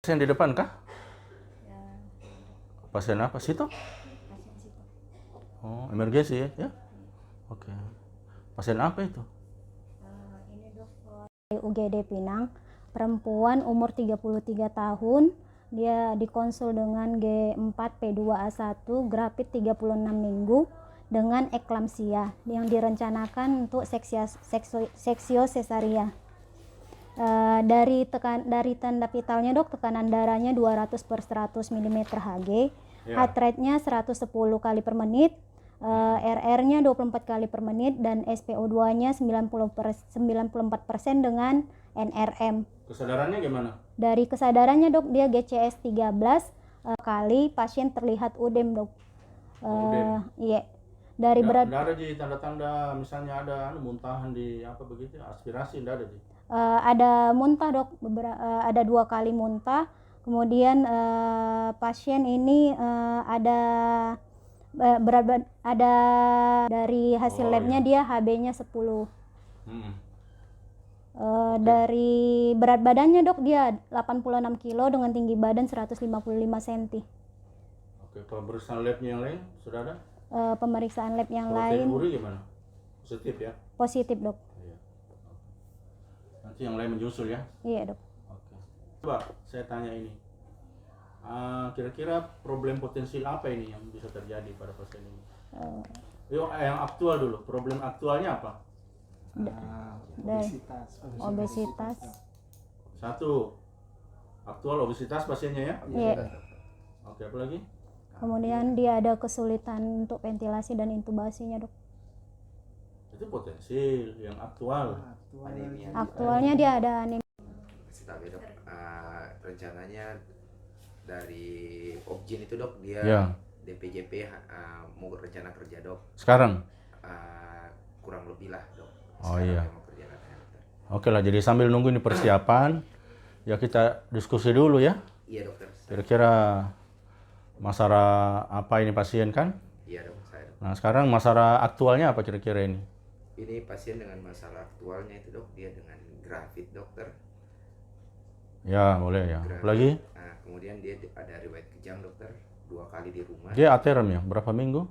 Pasien di depan kah? Ya, Pasien apa? Situ? pasien situ. Oh, emergensi ya? Ya? Oke. Pasien apa itu? Ini dok, UGD Pinang, perempuan umur 33 tahun, dia dikonsul dengan G4P2A1, grafit 36 minggu dengan eklamsia yang direncanakan untuk seksio sesaria. Dari tanda vitalnya dok, tekanan darahnya 200/100 mm Hg, heart rate-nya 110 kali per menit, RR-nya 24 kali per menit, dan SpO2-nya 94% dengan NRM. Kesadarannya gimana? Dari kesadarannya dok, dia GCS 13 kali, pasien terlihat udem dok. Udem? Iya. Dari Ya, berat nggak ada di tanda-tanda misalnya ada muntahan di apa begitu, aspirasi nggak ada di. ada muntah dok, ada 2 kali muntah. Kemudian pasien ini ada ada dari hasil labnya dia HB-nya 10. Dari berat badannya dok, dia 86 kilo dengan tinggi badan 155 cm. Oke, pemeriksaan labnya yang lain sudah ada? Pemeriksaan lab yang Protein lain uri gimana? Positif ya? positif dok. Iya. Nanti yang lain menyusul ya? Iya dok. Oke. Coba saya tanya ini. Kira-kira problem potensial apa ini yang bisa terjadi pada pasien ini? Yuk, yang aktual dulu. Problem aktualnya apa? Obesitas. Satu, aktual obesitas pasiennya ya? Iya. Oke, apa lagi? Kemudian dia ada kesulitan untuk ventilasi dan intubasinya dok. Itu potensial, yang aktual. Aktualnya dia ada anemia. Tapi dok, rencananya dari Opjin itu dok, dia Ya. DPJP mau rencana kerja dok. Sekarang? Kurang lebih lah dok. Oh Sekarang iya. memang kerja katanya, dokter. Oke lah, jadi sambil nunggu ini persiapan, ya kita diskusi dulu ya. Iya dokter. Kira-kira masalah apa ini pasien kan? Iya dok, saya dok. Nah sekarang masalah aktualnya apa kira-kira ini? Ini pasien dengan masalah aktualnya itu dok, dia dengan grafit dokter. Ya boleh ya. Grafit. Apalagi? Nah, kemudian dia ada riwayat kejang dokter, 2 kali di rumah. Dia aterm ya, berapa minggu?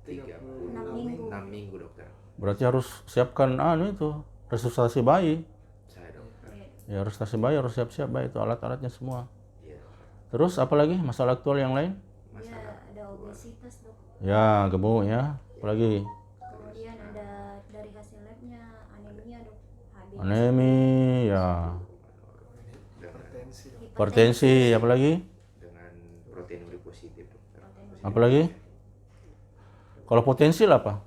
36 minggu dokter. Berarti harus siapkan itu resusitasi bayi. Saya dokter. Ya resusitasi bayi harus siap-siap bayi itu alat-alatnya semua. Iya dokter. Terus apa lagi masalah aktual yang lain? Masalah Ada obesitas dok. Ya gemuk ya. Apalagi? Kemudian ada dari hasil labnya anemia dok. Anemi ya. dengan Hipertensi apalagi? dengan protein uri positif dokter. Apalagi? Kalau potensial apa?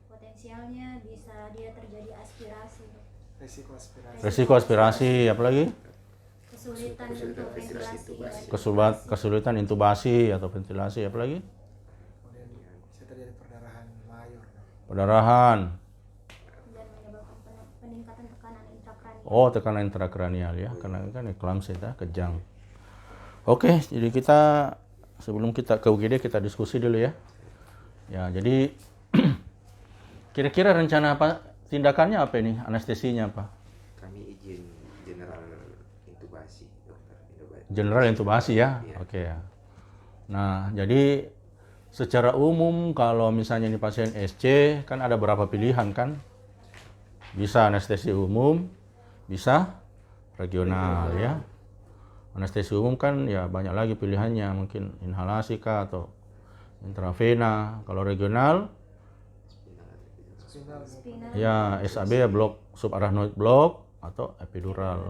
Potensialnya bisa dia terjadi aspirasi dok. Resiko aspirasi apalagi? Kesulitan untuk ventilasi. Kesulitan intubasi atau ventilasi apalagi? Kemudian bisa terjadi perdarahan mayor. Perdarahan. Dan menyebabkan peningkatan tekanan intrakranial. Oh, tekanan intrakranial ya, karena kan eklamsi ya, kejang. Oke, jadi kita sebelum kita ke UGD kita diskusi dulu ya. Ya, jadi kira-kira rencana apa tindakannya apa ini? Anestesinya apa? Kami izin general intubasi dokter. General intubasi ya. Iya. Oke ya. Nah, jadi secara umum kalau misalnya ini pasien SC kan ada beberapa pilihan kan? Bisa anestesi umum, bisa regional ya. Anestesi umum kan ya banyak lagi pilihannya, mungkin inhalasi kah atau intravena. Kalau regional ya SAB ya blok subarachnoid block atau epidural.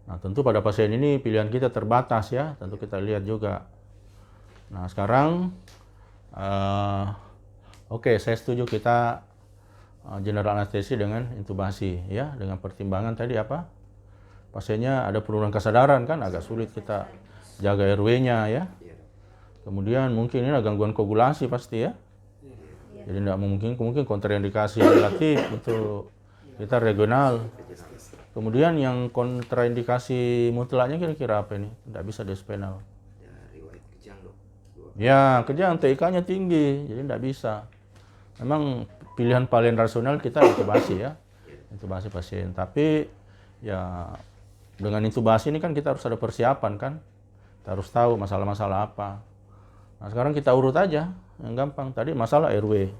Nah, tentu pada pasien ini pilihan kita terbatas ya, tentu kita lihat juga. Nah, sekarang oke, saya setuju kita general anestesi dengan intubasi ya, dengan pertimbangan tadi apa? Pasiennya ada penurunan kesadaran kan, agak sulit kita jaga RW-nya ya. Kemudian mungkin ini ada gangguan koagulasi pasti ya. Jadi tidak mungkin kontraindikasi relatif untuk kita regional. Kemudian yang kontraindikasi mutlaknya kira-kira apa ini? Tidak bisa dispinal. Ada riwayat kejang dok. Ya, kejang TIK-nya tinggi, jadi tidak bisa. Memang pilihan paling rasional kita intubasi ya, intubasi pasien. Tapi ya dengan intubasi ini kan kita harus ada persiapan kan. Kita harus tahu masalah-masalah apa. Nah sekarang kita urut aja, yang gampang. Tadi masalah airway.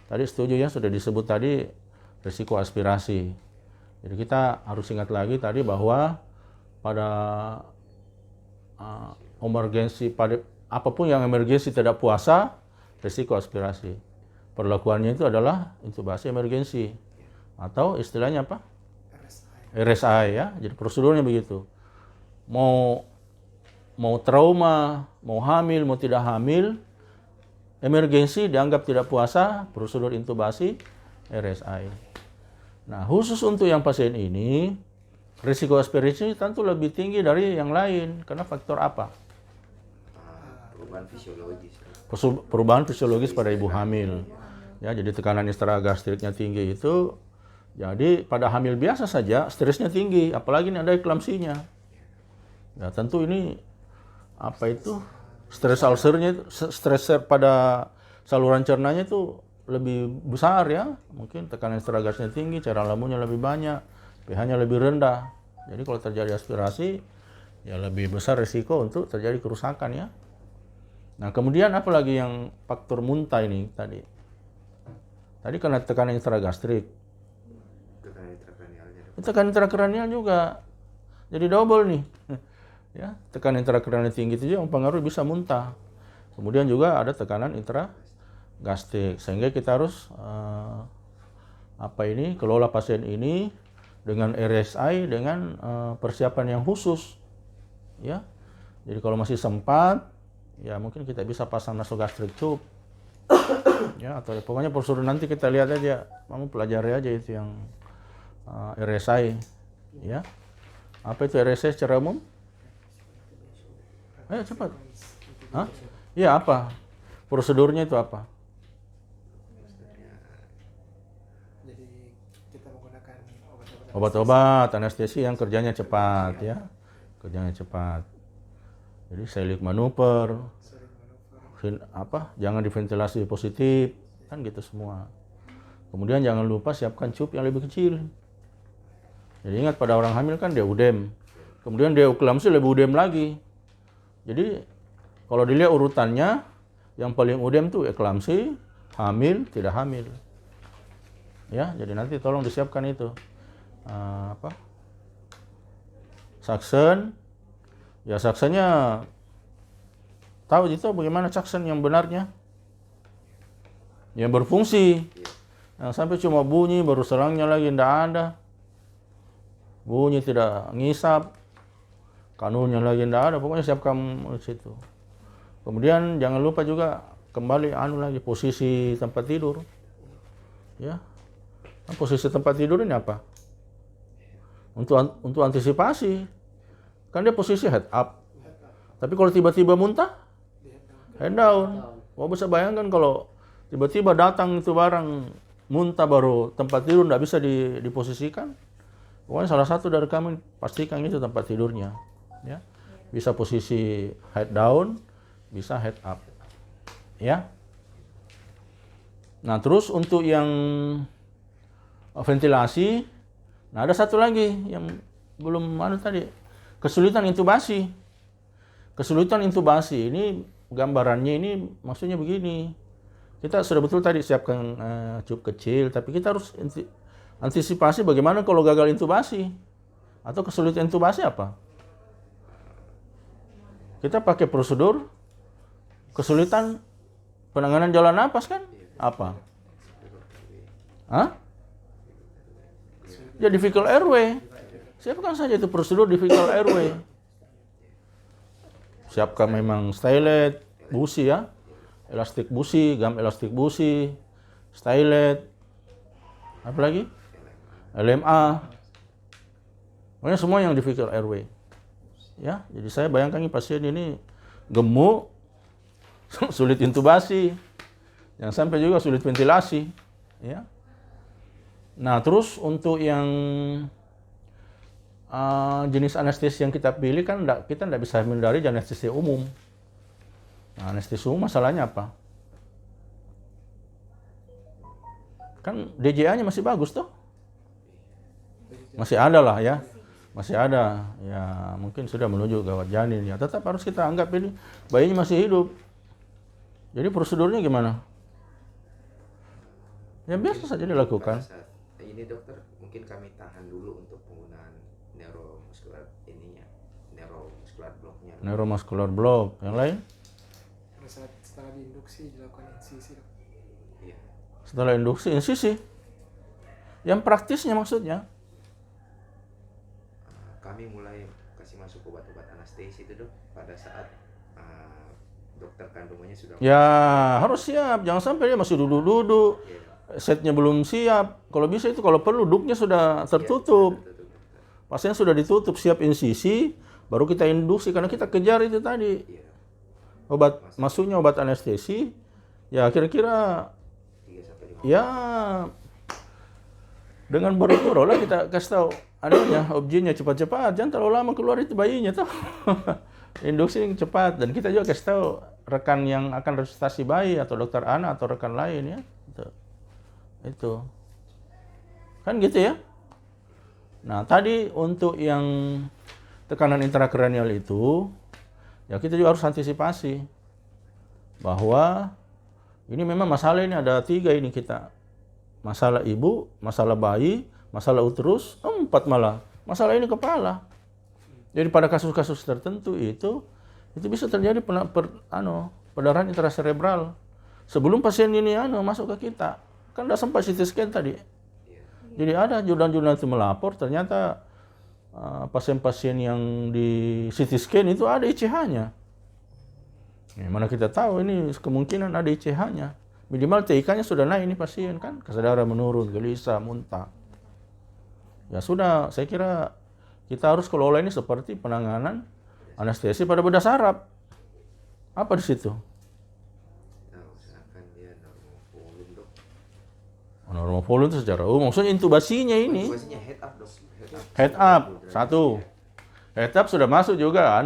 Tadi setuju ya, sudah disebut tadi risiko aspirasi. Jadi kita harus ingat lagi tadi bahwa pada emergensi, pada apapun yang emergensi tidak puasa, risiko aspirasi. Perlakuannya itu adalah intubasi emergensi. Atau istilahnya apa? RSI ya. Jadi prosedurnya begitu. Mau trauma, mau hamil, mau tidak hamil, emergensi dianggap tidak puasa, prosedur intubasi RSI. Nah, khusus untuk yang pasien ini, risiko aspirasi tentu lebih tinggi dari yang lain. Karena faktor apa? Perubahan fisiologis. Perubahan fisiologis pada ibu hamil. Ya, jadi tekanan intragastriknya tinggi itu, jadi pada hamil biasa saja stresnya tinggi, apalagi ini ada eklamsinya. Ya, tentu ini apa itu stres ulcernya, stres pada saluran cernanya itu lebih besar ya. Mungkin tekanan intragasnya tinggi, cairan lambungnya lebih banyak, pH-nya lebih rendah. Jadi kalau terjadi aspirasi ya lebih besar risiko untuk terjadi kerusakan ya. Nah, kemudian apa lagi yang faktor muntah ini tadi? Tadi karena tekanan intragastrik. Tekanan intrakranialnya. Tekanan intrakranial juga. Jadi double nih. Ya, tekanan intrakranial tinggi itu juga mempengaruhi bisa muntah. Kemudian juga ada tekanan intragastrik, sehingga kita harus kelola pasien ini dengan RSI, dengan persiapan yang khusus. Ya, jadi kalau masih sempat, ya mungkin kita bisa pasang nasogastric tube. Ya, atau pokoknya prosedur nanti kita lihat aja, kamu pelajari aja itu yang RSI. Ya, apa itu RSI secara umum? Ayo cepat. Hah? Iya apa? Prosedurnya itu apa? Jadi kita menggunakan Obat-obat anestesi yang kerjanya cepat ya. Kerjanya cepat. Jadi Seylig manuver, jangan diventilasi positif, kan gitu semua. Kemudian jangan lupa siapkan cup yang lebih kecil. Jadi ingat pada orang hamil kan deudem. Kemudian deoklamsi lebih udem lagi. Jadi kalau dilihat urutannya, yang paling udem tuh eklamsi, hamil, tidak hamil. Ya, jadi nanti tolong disiapkan itu. Suction. Ya suctionnya tahu itu bagaimana suction yang benarnya? Yang berfungsi. Yang sampai cuma bunyi, baru selangnya lagi tidak ada. Bunyi tidak ngisap. Kanunnya lagi tidak ada, pokoknya siapkan di situ. Kemudian jangan lupa juga kembali lagi posisi tempat tidur. Ya. Nah, posisi tempat tidur ini apa? Untuk antisipasi. Kan dia posisi head up. Tapi kalau tiba-tiba muntah, head down. Wah, bisa bayangkan kalau tiba-tiba datang itu barang muntah baru tempat tidur tidak bisa diposisikan. Pokoknya salah satu dari kami pastikan itu tempat tidurnya. Ya, bisa posisi head down, bisa head up. Ya. Nah, terus untuk yang ventilasi, nah ada satu lagi yang belum tadi, kesulitan intubasi. Kesulitan intubasi ini gambarannya ini maksudnya begini. Kita sudah betul tadi siapkan cup kecil, tapi kita harus antisipasi bagaimana kalau gagal intubasi atau kesulitan intubasi apa? Kita pakai prosedur kesulitan penanganan jalan napas kan? Apa? Hah? Ya difficult airway. Siapkan saja itu prosedur difficult airway. Siapkan memang stylet, busi ya. Elastik busi, gam elastik busi, stylet. Apa lagi? LMA. Pokoknya semua yang difficult airway. Ya, jadi saya bayangkan ini pasien ini gemuk, sulit intubasi, yang sampai juga sulit ventilasi, ya. Nah, terus untuk yang jenis anestesi yang kita pilih kan kita tidak bisa menghindari anestesi umum. Nah, anestesi umum masalahnya apa? Kan DJA-nya masih bagus tuh, masih ada lah ya. masih ada, ya mungkin sudah menuju gawat janin, ya tetap harus kita anggap ini bayinya masih hidup. Jadi prosedurnya gimana? Ya biasa saja dilakukan. Pada saat ini dokter, mungkin kami tahan dulu untuk penggunaan neuromuskular ininya, neuromuskular blocknya. Neuromuscular block, yang lain? Pada saat setelah diinduksi dilakukan insisi dok. Iya. Setelah induksi, insisi. Yang praktisnya maksudnya? Kami mulai kasih masuk obat-obat anestesi itu dok pada saat dokter kandungannya sudah. Ya harus siap, jangan sampai dia masih duduk-duduk. Iya, dok. Setnya belum siap. Kalau bisa itu kalau perlu duknya sudah tertutup. Iya, dokter. Pasien sudah ditutup, siap insisi, baru kita induksi karena kita kejar itu tadi. Iya, dok. Obat masuknya obat anestesi, ya kira-kira 3 sampai 5. ya dengan buru-buru lah kita kasih tahu adanya objeknya cepat-cepat, jangan terlalu lama keluar itu bayinya tuh. Induksi yang cepat, dan kita juga kasih tahu rekan yang akan resusitasi bayi atau dokter anak atau rekan lain ya. Itu. Kan gitu ya. Nah, tadi untuk yang tekanan intrakranial itu ya kita juga harus antisipasi bahwa ini memang masalah ini ada 3 ini kita. Masalah ibu, masalah bayi, masalah uterus, 4 malah. Masalah ini kepala. Jadi pada kasus-kasus tertentu itu bisa terjadi pendarahan intracerebral sebelum pasien ini masuk ke kita. Kan udah sempat CT scan tadi. Jadi ada jurnal-jurnal itu melapor ternyata pasien-pasien yang di CT scan itu ada ICH-nya. Ya, mana kita tahu ini kemungkinan ada ICH-nya. Minimal TIK-nya sudah naik ini pasien kan, kesadaran menurun, gelisah, muntah. Ya sudah, saya kira kita harus kelola ini seperti penanganan anestesi pada bedah saraf. Apa di situ? Kita usahakan dia normal volume dok. Normal volume itu secara umum. Maksudnya intubasinya ini. Intubasinya head up dok. Head up, 1. Head up sudah masuk juga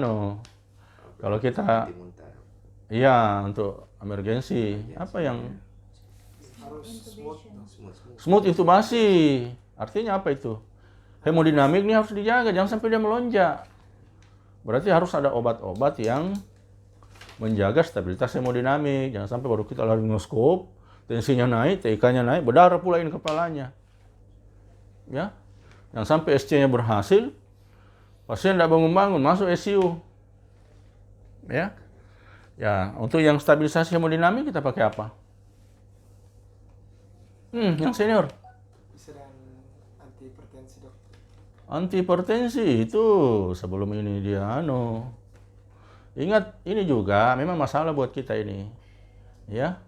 kalau kita Berhenti muntah, dok. iya untuk emergensi. Apa yang Harus smooth dok. smooth intubasi? Artinya apa itu? Hemodinamik ini harus dijaga, jangan sampai dia melonjak. Berarti harus ada obat-obat yang menjaga stabilitas hemodinamik. Jangan sampai baru kita laryngoskop, tensinya naik, TIK-nya naik, berdarah pula ini kepalanya. Ya, jangan sampai SC-nya berhasil, pasien tidak bangun-bangun, masuk ICU. Ya, ya untuk yang stabilisasi hemodinamik kita pakai apa? Yang senior. Bisa dengan antihipertensi dok. Antihipertensi itu sebelum ini dia ingat ini juga memang masalah buat kita ini. Ya.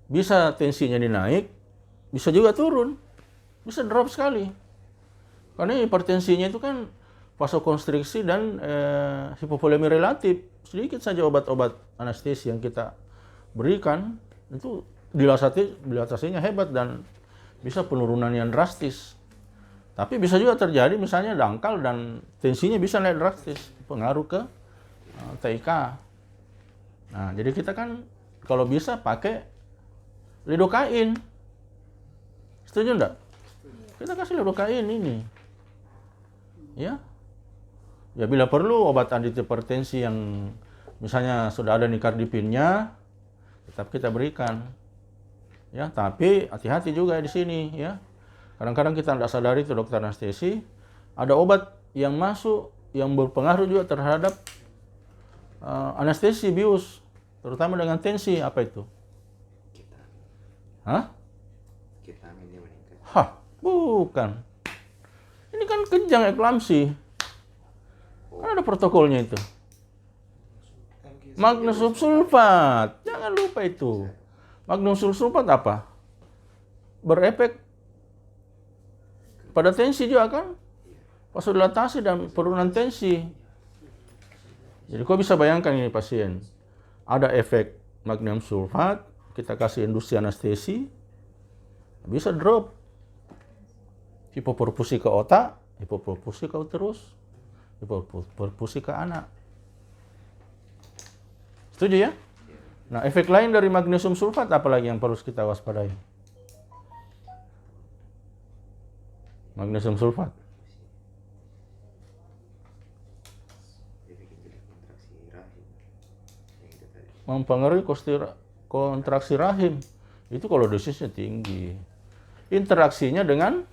Bisa tensinya dinaik, bisa juga turun. Bisa drop sekali. Karena hipertensinya itu kan vasokonstriksi dan hipovolemi relatif. Sedikit saja obat-obat anestesi yang kita berikan itu dilatasinya hebat dan bisa penurunan yang drastis. Tapi bisa juga terjadi misalnya dangkal dan tensinya bisa naik drastis, pengaruh ke TIK. Nah, jadi kita kan kalau bisa pakai lidokain. Setuju enggak? Kita kasih lidokain ini. Ya. Ya bila perlu obat antihipertensi yang misalnya sudah ada nikardipinnya tetap kita berikan. Ya, tapi hati-hati juga di sini ya. Kadang-kadang kita tidak sadari itu dokter anestesi, ada obat yang masuk yang berpengaruh juga terhadap anestesi bius, terutama dengan tensi. Apa itu? Hah? Ketaminnya meningkat. Hah, bukan. Ini kan kejang eklamsi. Kan ada protokolnya itu. Magnesium sulfat, jangan lupa itu. Magnesium sulfat apa? Berefek pada tensi juga kan? Vasodilatasi dan penurunan tensi. Jadi kau bisa bayangkan ini pasien. Ada efek magnesium sulfat, kita kasih induksi anestesi, bisa drop. Hipoperfusi ke otak, hipoperfusi ke uterus, hipoperfusi ke anak. Setuju ya? Nah, efek lain dari magnesium sulfat apalagi yang perlu kita waspadai? Magnesium sulfat. mempengaruhi kontraksi rahim. Itu kalau dosisnya tinggi. Interaksinya dengan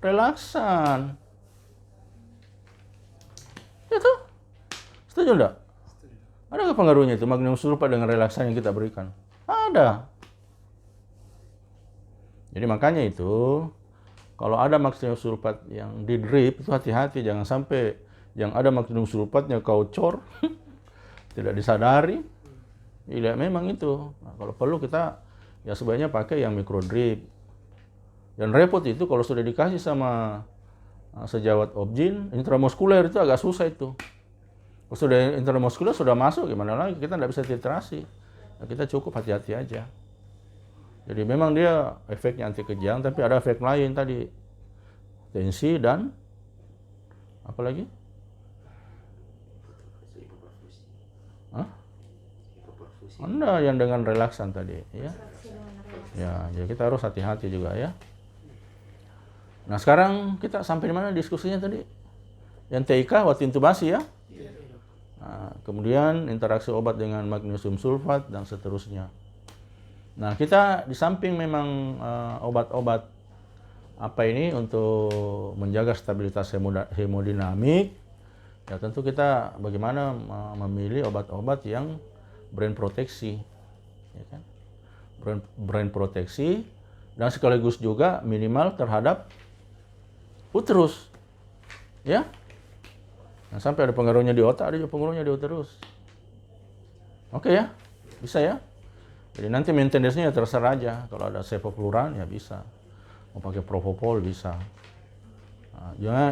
relaksan. Itu. Setuju enggak? Adakah pengaruhnya itu magnesium sulfat dengan relaksan yang kita berikan? Ada. Jadi makanya itu kalau ada magnesium sulfat yang di drip itu hati-hati, jangan sampai yang ada magnesium sulfatnya kau cor tidak disadari. Iya memang itu. Nah, kalau perlu kita ya sebaiknya pakai yang micro drip. Dan repot itu kalau sudah dikasih sama sejawat objin intramuskuler itu agak susah itu. Kalau sudah intramuskuler sudah masuk gimana lagi, kita tidak bisa titrasi. Nah, kita cukup hati-hati aja. Jadi memang dia efeknya anti kejang, tapi ada efek lain tadi, tensi dan apa lagi? Hah? Anda yang dengan relaksan tadi, ya. Ya, jadi kita harus hati-hati juga ya. Nah sekarang kita sampai di mana diskusinya tadi? Yang TIK waktu intubasi ya. Nah, kemudian interaksi obat dengan magnesium sulfat dan seterusnya. Nah kita di samping memang obat-obat apa ini untuk menjaga stabilitas hemodinamik, ya tentu kita bagaimana memilih obat-obat yang brain proteksi, ya kan? Brain proteksi dan sekaligus juga minimal terhadap uterus, ya. Nah, sampai ada pengaruhnya di otak, ada juga pengaruhnya di uterus. Oke ya, bisa ya. Jadi nanti maintenance-nya ya terserah aja. Kalau ada sevofluran ya bisa. Mau pakai propofol bisa. Nah, jangan,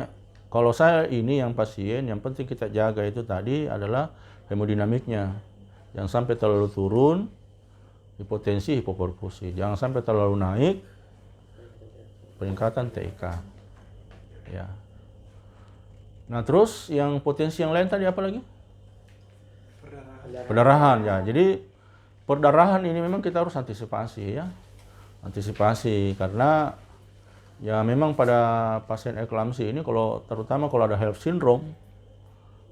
kalau saya ini yang pasien, yang penting kita jaga itu tadi adalah hemodinamiknya. Jangan sampai terlalu turun, hipotensi, hipoperfusi. Jangan sampai terlalu naik, peningkatan TIK. Ya. Nah terus yang potensi yang lain tadi apa lagi? Perdarahan ya. Jadi perdarahan ini memang kita harus antisipasi ya. Antisipasi karena ya memang pada pasien eklamsi ini terutama kalau ada HELLP syndrome,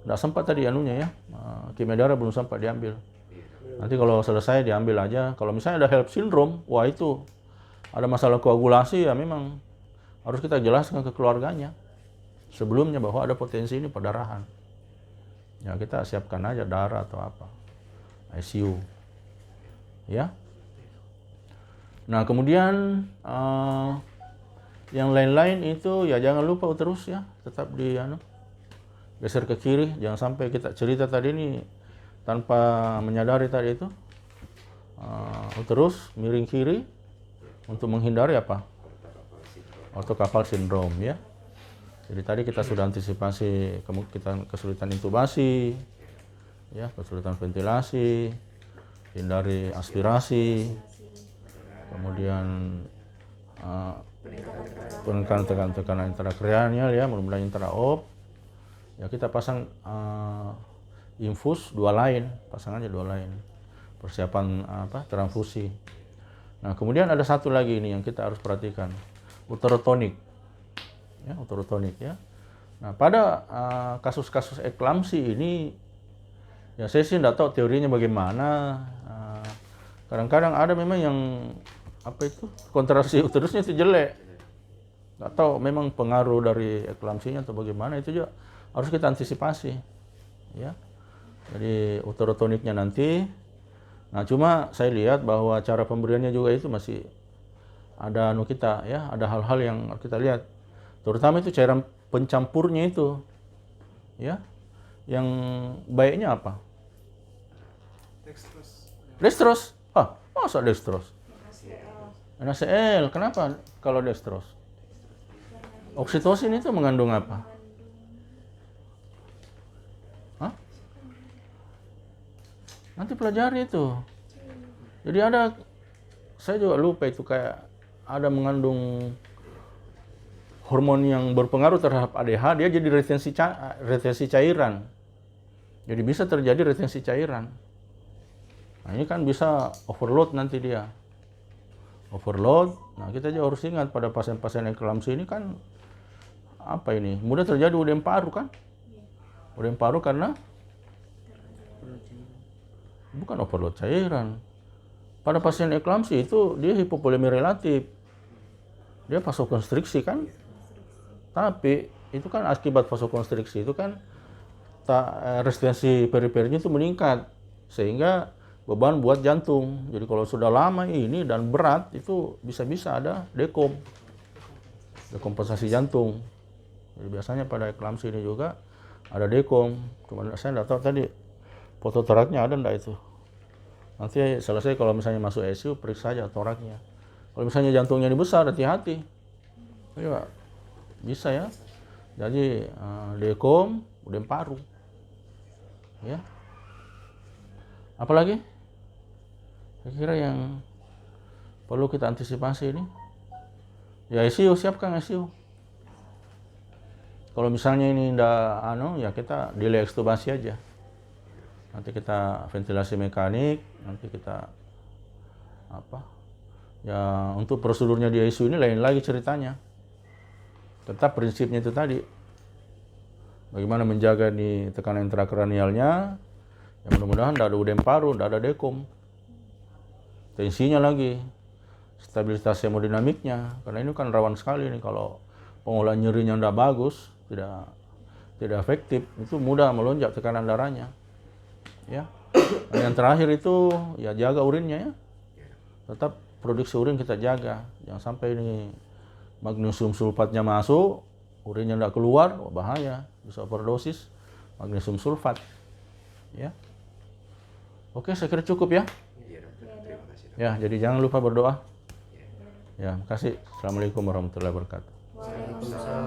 nggak sempat tadi anunya ya, kimia darah belum sempat diambil. Nanti kalau selesai diambil aja. Kalau misalnya ada HELLP syndrome, wah itu ada masalah koagulasi ya memang harus kita jelaskan ke keluarganya sebelumnya bahwa ada potensi ini perdarahan. Ya kita siapkan aja darah atau apa, ICU. Ya. Nah kemudian yang lain-lain itu ya jangan lupa uterus ya, tetap geser ke kiri, jangan sampai kita cerita tadi ini tanpa menyadari tadi itu uterus miring kiri untuk menghindari apa? Ortokapal sindrom ya. Jadi tadi kita sudah antisipasi kemungkinan kesulitan intubasi, ya kesulitan ventilasi, hindari aspirasi, kemudian penekanan tekanan intrakreanial ya, mudah-mudahan intraop. Ya kita pasang infus 2 line, pasang aja 2 line. Persiapan transfusi. Nah, kemudian ada satu lagi ini yang kita harus perhatikan. Uterotonik. Ya, uterotonik ya. Nah, pada kasus-kasus eklamsi ini ya saya sih tidak tahu teorinya bagaimana. Kadang-kadang ada memang yang kontraksi uterusnya itu jelek. Nggak tahu memang pengaruh dari eklamsinya atau bagaimana, itu juga harus kita antisipasi. Ya. Jadi uterotoniknya nanti. Nah, cuma saya lihat bahwa cara pemberiannya juga itu masih ada ada hal-hal yang kita lihat. Terutama itu cairan pencampurnya itu. Ya. Yang baiknya apa? Dextrose. Masa dextrose? NaCl. Kenapa kalau dextrose? Oksitosin itu mengandung apa? Hah? Nanti pelajari itu. Jadi saya juga lupa itu kayak ada mengandung hormon yang berpengaruh terhadap ADH, dia jadi retensi cairan. Jadi bisa terjadi retensi cairan. Nah ini kan bisa overload nanti dia. Overload. Nah kita juga harus ingat pada pasien-pasien eklamsi ini kan mudah terjadi UDM paru kan? UDM paru karena bukan overload cairan. Pada pasien eklamsi itu dia hipovolemi relatif, dia vasokonstriksi kan, tapi itu kan akibat vasokonstriksi itu kan resistensi periferinya itu meningkat sehingga beban buat jantung. Jadi kalau sudah lama ini dan berat itu bisa-bisa ada dekompensasi jantung. Jadi biasanya pada eklamsi ini juga ada dekom. Cuma saya tidak tahu tadi foto toraknya ada enggak itu. Nanti selesai kalau misalnya masuk ICU periksa saja toraknya. Kalau misalnya jantungnya ini besar, hati-hati. Ya, bisa ya. Jadi dekom, udem paru. Ya. Apalagi? Saya kira yang perlu kita antisipasi ini. Ya ICU, siapkan ICU. Kalau misalnya ini enggak ya kita delay ekstubasi aja. Nanti kita ventilasi mekanik, nanti kita ya untuk prosedurnya di ICU ini lain lagi ceritanya. Tetap prinsipnya itu tadi. Bagaimana menjaga di tekanan intrakranialnya, ya mudah-mudahan tidak ada udem paru, tidak ada dekom. Tensinya lagi, stabilitas hemodinamiknya, karena ini kan rawan sekali nih kalau pengolahan nyerinya tidak bagus, tidak efektif, itu mudah melonjak tekanan darahnya. Ya. Dan yang terakhir itu ya jaga urinnya ya. Tetap produksi urin kita jaga, jangan sampai ini magnesium sulfatnya masuk, urinnya tidak keluar, bahaya, bisa overdosis magnesium sulfat. Ya. Oke, saya kira cukup ya. Iya dokter, terima kasih dokter. Ya, jadi jangan lupa berdoa. Ya, terima kasih. Assalamualaikum warahmatullahi wabarakatuh. Waalaikumsalam.